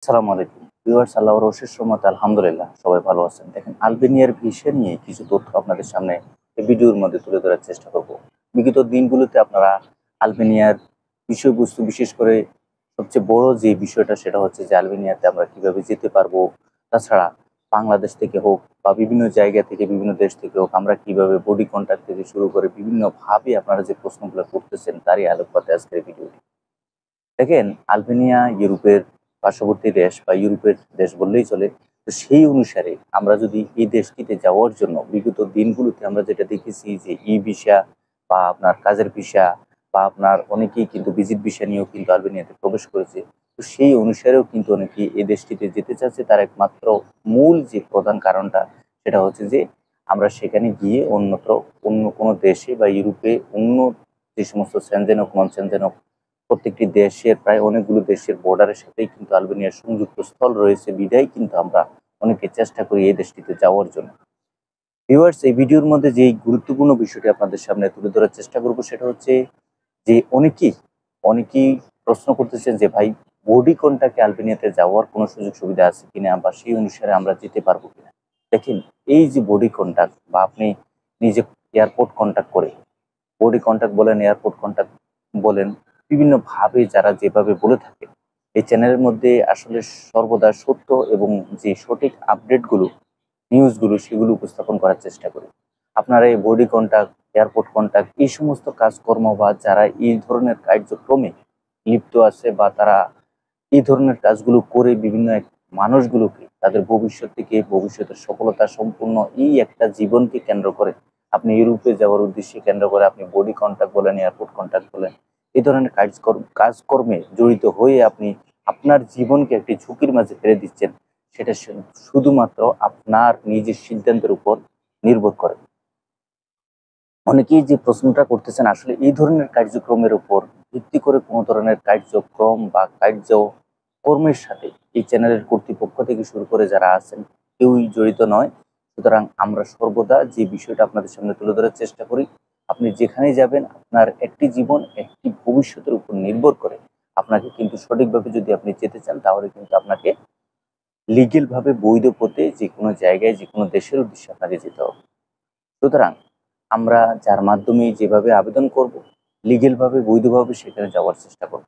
আসসালামু আলাইকুম ভিউয়ার্স, আল্লাহর অশেষ রহমতে আলহামদুলিল্লাহ সবাই ভালো আছেন। দেখেন, আলবেনিয়ার ভিসা নিয়ে কিছু তথ্য আপনাদের সামনে এই ভিডিওর মধ্যে তুলে ধরার চেষ্টা করব। বিগত দিনগুলোতে আপনারা আলবেনিয়ার বিষয়বস্তু, বিশেষ করে সবচেয়ে বড় যে বিষয়টা সেটা হচ্ছে যে আলবেনিয়াতে আমরা কিভাবে যেতে পারবো, তাছাড়া বাংলাদেশ থেকে হোক বা বিভিন্ন জায়গা থেকে, বিভিন্ন দেশ থেকে হোক, আমরা কিভাবে বডি কন্ট্যাক্ট থেকে শুরু করে বিভিন্নভাবে আপনারা যে প্রশ্নগুলো করতেছেন তারই আলোকপাতে আজকের ভিডিওটি। দেখেন, আলবেনিয়া ইউরোপের পার্শ্ববর্তী দেশ বা ইউরোপের দেশ বললেই চলে। তো সেই অনুসারে আমরা যদি এই দেশটিতে যাওয়ার জন্য বিগত দিনগুলোতে আমরা যেটা দেখেছি যে ই ভিসা বা আপনার কাজের ভিসা বা আপনার অনেকেই কিন্তু ভিজিট ভিসা নিয়েও কিন্তু আলবেনিয়াতে প্রবেশ করেছে। তো সেই অনুসারেও কিন্তু অনেকেই এই দেশটিতে যেতে চাচ্ছে। তার একমাত্র মূল যে প্রধান কারণটা সেটা হচ্ছে যে আমরা সেখানে গিয়ে অন্যত্র অন্য কোনো দেশে বা ইউরোপে অন্য যে সমস্ত সেনজেন হোক, নন সেনজেন হোক, প্রত্যেকটি দেশের প্রায় অনেকগুলো দেশের বর্ডারের সাথেই কিন্তু আলবেনিয়ার সংযুক্ত স্থল রয়েছে, বিধায় কিন্তু আমরা অনেকে চেষ্টা করি এই দেশটিতে যাওয়ার জন্য। ভিউয়ার্স, এই ভিডিওর মধ্যে যেই গুরুত্বপূর্ণ বিষয়টি আপনাদের সামনে তুলে ধরার চেষ্টা করব সেটা হচ্ছে যে অনেকেই প্রশ্ন করতেছেন যে ভাই, বডি কন্ট্যাক্টে আলবেনিয়াতে যাওয়ার কোনো সুযোগ সুবিধা আছে কিনা বা সেই অনুসারে আমরা যেতে পারবো কিনা। দেখেন, এই যে বডি কন্ট্যাক্ট বা আপনি নিজে এয়ারপোর্ট কন্ট্যাক্ট করে, বডি কন্ট্যাক্ট বলেন, এয়ারপোর্ট কন্ট্যাক্ট বলেন, বিভিন্নভাবে যারা যেভাবে বলে থাকে, এই চ্যানেলের মধ্যে আসলে সর্বদা সত্য এবং যে সঠিক আপডেটগুলো, নিউজগুলো, সেগুলো উপস্থাপন করার চেষ্টা করি। আপনারা এই বডি কন্ট্যাক্ট, এয়ারপোর্ট কন্ট্যাক্ট, এই সমস্ত কাজকর্ম বা যারা এই ধরনের কার্যক্রমে লিপ্ত আছে বা তারা এই ধরনের কাজগুলো করে বিভিন্ন এক মানুষগুলোকে তাদের ভবিষ্যৎ থেকে, ভবিষ্যতের সফলতা সম্পূর্ণ এই একটা জীবনকে কেন্দ্র করে, আপনি ইউরোপে যাওয়ার উদ্দেশ্যে কেন্দ্র করে আপনি বডি কন্ট্যাক্ট বলেন, এয়ারপোর্ট কন্ট্যাক্ট বলেন, এই ধরনের কাজকর্মে জড়িত হয়ে আপনি আপনার জীবনকে একটি ঝুঁকির মাঝে ফেলে দিচ্ছেন। সেটা শুধুমাত্র আপনার নিজের সিদ্ধান্তের উপর নির্ভর করে। অনেকেই যে প্রশ্নটা করতেছেন, আসলে এই ধরনের কার্যক্রমের উপর ভিত্তি করে কোনো ধরনের কার্যক্রম বা কার্যকর্মের সাথে এই চ্যানেলের কর্তৃপক্ষ থেকে শুরু করে যারা আছেন কেউই জড়িত নয়। সুতরাং আমরা সর্বদা যে বিষয়টা আপনাদের সামনে তুলে ধরার চেষ্টা করি, আপনি যেখানেই যাবেন আপনার একটি জীবন, একটি ভবিষ্যতের উপর নির্ভর করে। আপনাকে কিন্তু সঠিকভাবে যদি আপনি যেতে চান তাহলে কিন্তু আপনাকে লিগেলভাবে বৈধ পথে যে কোনো জায়গায়, যে কোনো দেশের উদ্দেশ্যে আপনাকে যেতে হবে। সুতরাং আমরা যার মাধ্যমে যেভাবে আবেদন করব, লিগেলভাবে, বৈধভাবে সেখানে যাওয়ার চেষ্টা করব।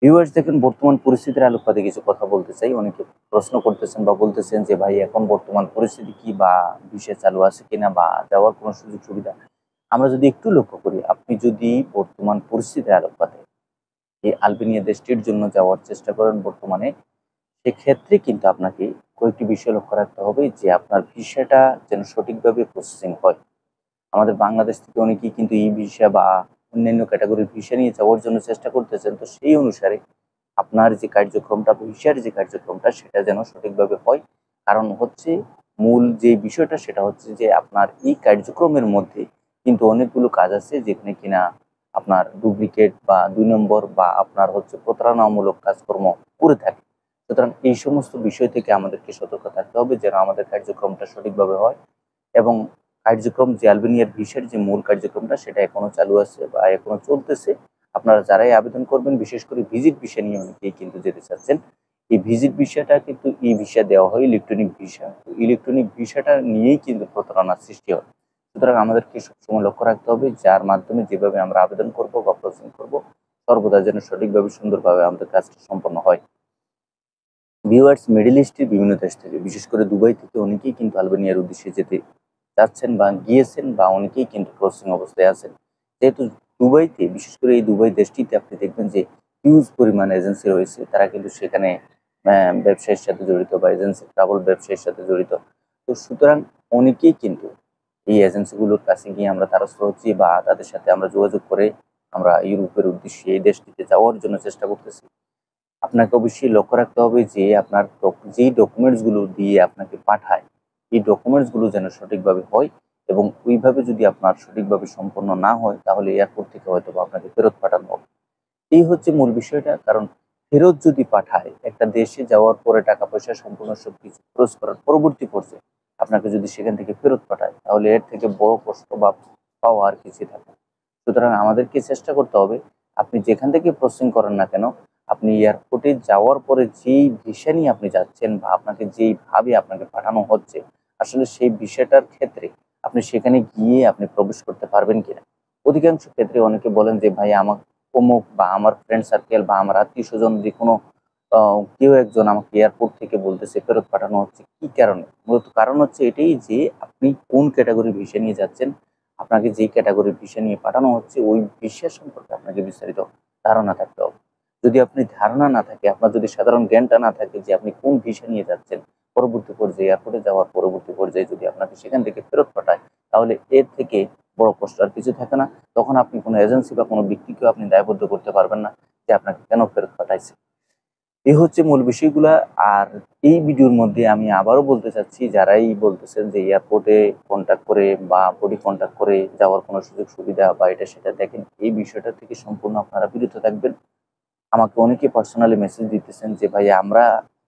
ভিউয়ার্স, দেখেন, বর্তমান পরিস্থিতির আলোকপাতে কিছু কথা বলতে চাই। অনেকে প্রশ্ন করতেছেন বা বলতেছেন যে ভাই, এখন বর্তমান পরিস্থিতি কি বা ভিসা চালু আছে কিনা বা যাওয়ার কোনো সুযোগ সুবিধা। আমরা যদি একটু লক্ষ্য করি, আপনি যদি বর্তমান পরিস্থিতির আলোকপাতে এই আলবেনিয়া দেশটির জন্য যাওয়ার চেষ্টা করেন বর্তমানে, সেক্ষেত্রে কিন্তু আপনাকে কয়েকটি বিষয় লক্ষ্য রাখতে হবে যে আপনার ভিসাটা যেন সঠিকভাবে প্রসেসিং হয়। আমাদের বাংলাদেশ থেকে অনেকেই কিন্তু ই ভিসা বা অন্যান্য ক্যাটাগরির ভিসা নিয়ে যাওয়ার জন্য চেষ্টা করতেছেন। তো সেই অনুসারে আপনার যে কার্যক্রমটা, ভিসার যে কার্যক্রমটা, সেটা যেন সঠিকভাবে হয়। কারণ হচ্ছে, মূল যে বিষয়টা সেটা হচ্ছে যে আপনার এই কার্যক্রমের মধ্যে কিন্তু অনেকগুলো কাজ আছে যেখানে কিনা আপনার ডুপ্লিকেট বা ২ নম্বর বা আপনার হচ্ছে প্রতারণামূলক কাজকর্ম করে থাকে। সুতরাং এই সমস্ত বিষয় থেকে আমাদেরকে সতর্ক থাকতে হবে যেন আমাদের কার্যক্রমটা সঠিকভাবে হয়। এবং কার্যক্রম যে আলবেনিয়ার ভিসার যে মূল কার্যক্রমটা সেটা এখনো চালু আছে বা এখনো চলতেছে। আপনারা যারাই আবেদন করবেন, বিশেষ করে ভিজিট ভিসা নিয়ে অনেকেই কিন্তু যেতে চাচ্ছেন। এই ভিজিট ভিসাটা কিন্তু ই ভিসা দেওয়া হয়, ইলেকট্রনিক ভিসা। তো ইলেকট্রনিক ভিসাটা নিয়েই কিন্তু প্রতারণার সৃষ্টি হয়। সুতরাং আমাদেরকে সবসময় লক্ষ্য রাখতে হবে যার মাধ্যমে যেভাবে আমরা আবেদন করব বা প্রসেসিং করব, সর্বদা যেন সঠিকভাবে, সুন্দরভাবে আমাদের কাজটা সম্পন্ন হয়। ভিউয়ার্স, মিডল ইস্টের বিভিন্ন দেশ থেকে, বিশেষ করে দুবাই থেকে অনেকেই কিন্তু আলবেনিয়ার উদ্দেশ্যে যেতে যাচ্ছেন বা গিয়েছেন বা অনেকেই কিন্তু ক্রসিং অবস্থায় আছেন। যেহেতু দুবাইতে, বিশেষ করে এই দুবাই দেশটিতে আপনি দেখবেন যে হিউজ পরিমাণ এজেন্সি রয়েছে। তারা কিন্তু সেখানে ব্যবসায়ের সাথে জড়িত বা এজেন্সি ট্রাভেল ব্যবসায়ের সাথে জড়িত। তো সুতরাং অনেকেই কিন্তু এই এজেন্সিগুলোর কাছে গিয়ে আমরা দ্বারস্থ হচ্ছি বা তাদের সাথে আমরা যোগাযোগ করে আমরা ইউরোপের উদ্দেশ্যে এই দেশটিতে যাওয়ার জন্য চেষ্টা করতেছি। আপনাকে অবশ্যই লক্ষ্য রাখতে হবে যে আপনার যেই ডকুমেন্টসগুলো দিয়ে আপনাকে পাঠায়, এই ডকুমেন্টসগুলো যেন সঠিকভাবে হয় এবং ওইভাবে যদি আপনার সঠিকভাবে সম্পন্ন না হয় তাহলে এয়ারপোর্ট থেকে হয়তো বা আপনাকে ফেরত পাঠানো হবে। এই হচ্ছে মূল বিষয়টা। কারণ ফেরত যদি পাঠায়, একটা দেশে যাওয়ার পরে টাকা পয়সা সম্পূর্ণ সবকিছু খরচ করার পরবর্তী পর্যায়ে আপনাকে যদি সেখান থেকে ফেরত পাঠায় তাহলে এর থেকে বড় কষ্ট বা পাওয়া আর কিছুই থাকে না। সুতরাং আমাদেরকে চেষ্টা করতে হবে, আপনি যেখান থেকে প্রসেসিং করেন না কেন, আপনি এয়ারপোর্টে যাওয়ার পরে যেই ভিসা নিয়ে আপনি যাচ্ছেন বা আপনাকে যেইভাবে আপনাকে পাঠানো হচ্ছে, আসলে সেই বিষয়টার ক্ষেত্রে আপনি সেখানে গিয়ে আপনি প্রবেশ করতে পারবেন কিনা। অধিকাংশ ক্ষেত্রে অনেকে বলেন যে ভাই আমার অমুক বা আমার ফ্রেন্ড সার্কেল বা আমার আত্মীয়-স্বজন যে কোনো কেউ একজন আমাকে এয়ারপোর্ট থেকে বলতেছে ফেরত পাঠানো হচ্ছে। কি কারণে? মূলত কারণ হচ্ছে এটাই যে আপনি কোন ক্যাটেগরির ভিসা নিয়ে যাচ্ছেন, আপনাকে যেই ক্যাটেগরির ভিসা নিয়ে পাঠানো হচ্ছে ওই ভিসা সম্পর্কে আপনাকে বিস্তারিত ধারণা থাকতে হবে। যদি আপনি ধারণা না থাকে, আপনার যদি সাধারণ জ্ঞানটা না থাকে যে আপনি কোন ভিসা নিয়ে যাচ্ছেন, পরবর্তী পর্যায়ে এয়ারপোর্টে যাওয়ার পরবর্তী পর্যায়ে যদি আপনাকে সেখান থেকে ফেরত পাঠায়, তাহলে এর থেকে বড় কষ্ট আর কিছু থাকে না। তখন আপনি কোনো এজেন্সি বা কোনো ব্যক্তিকেও আপনি দায়বদ্ধ করতে পারবেন না যে আপনাকে কেন ফেরত পাঠাইছে। এই হচ্ছে মূল বিষয়গুলা। আর এই ভিডিওর মধ্যে আমি আবারও বলতে চাচ্ছি, যারাই বলতেছেন যে এয়ারপোর্টে কন্ট্যাক্ট করে বা বডি কন্ট্যাক্ট করে যাওয়ার কোনো সুযোগ সুবিধা বা এটা সেটা দেখেন, এই বিষয়টা থেকে সম্পূর্ণ আপনারা বিরত থাকবেন। আমাকে অনেকে পার্সোনালি মেসেজ দিতেছেন যে ভাই আমরা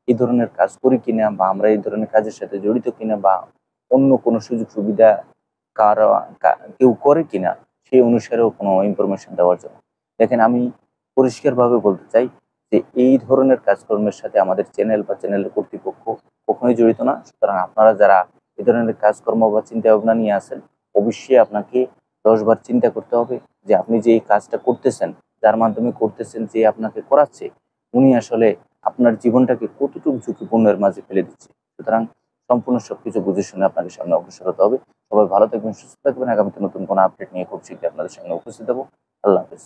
এই ধরনের কাজ করি কিনা বা আমরা এই ধরনের কাজের সাথে জড়িত কিনা বা অন্য কোনো সুযোগ সুবিধা কারো কেউ করে কিনা সেই অনুসারেও কোনো ইনফরমেশন দেওয়ার জন্য। দেখেন আমি পরিষ্কারভাবে বলতে চাই যে এই ধরনের কাজকর্মের সাথে আমাদের চ্যানেল বা চ্যানেলের কর্তৃপক্ষ কখনোই জড়িত না। সুতরাং আপনারা যারা এই ধরনের কাজকর্ম বা চিন্তা ভাবনা নিয়ে আসেন, অবশ্যই আপনাকে ১০ বার চিন্তা করতে হবে যে আপনি যে এই কাজটা করতেছেন, যার মাধ্যমে করতেছেন, যে আপনাকে করাচ্ছে, উনি আসলে আপনার জীবনটাকে কতটুকু ঝুঁকিপূর্ণের মাঝে ফেলে দিচ্ছে। সুতরাং সম্পূর্ণ সবকিছু বুঝে শুনে আপনাকে সামনে অগ্রসর হতে হবে। সবাই ভালো থাকবেন, সুস্থ থাকবেন। আগামীতে নতুন কোনো আপডেট নিয়ে খুব শীঘ্রই আপনাদের সামনে উপস্থিত হব। আল্লাহ হাফেজ।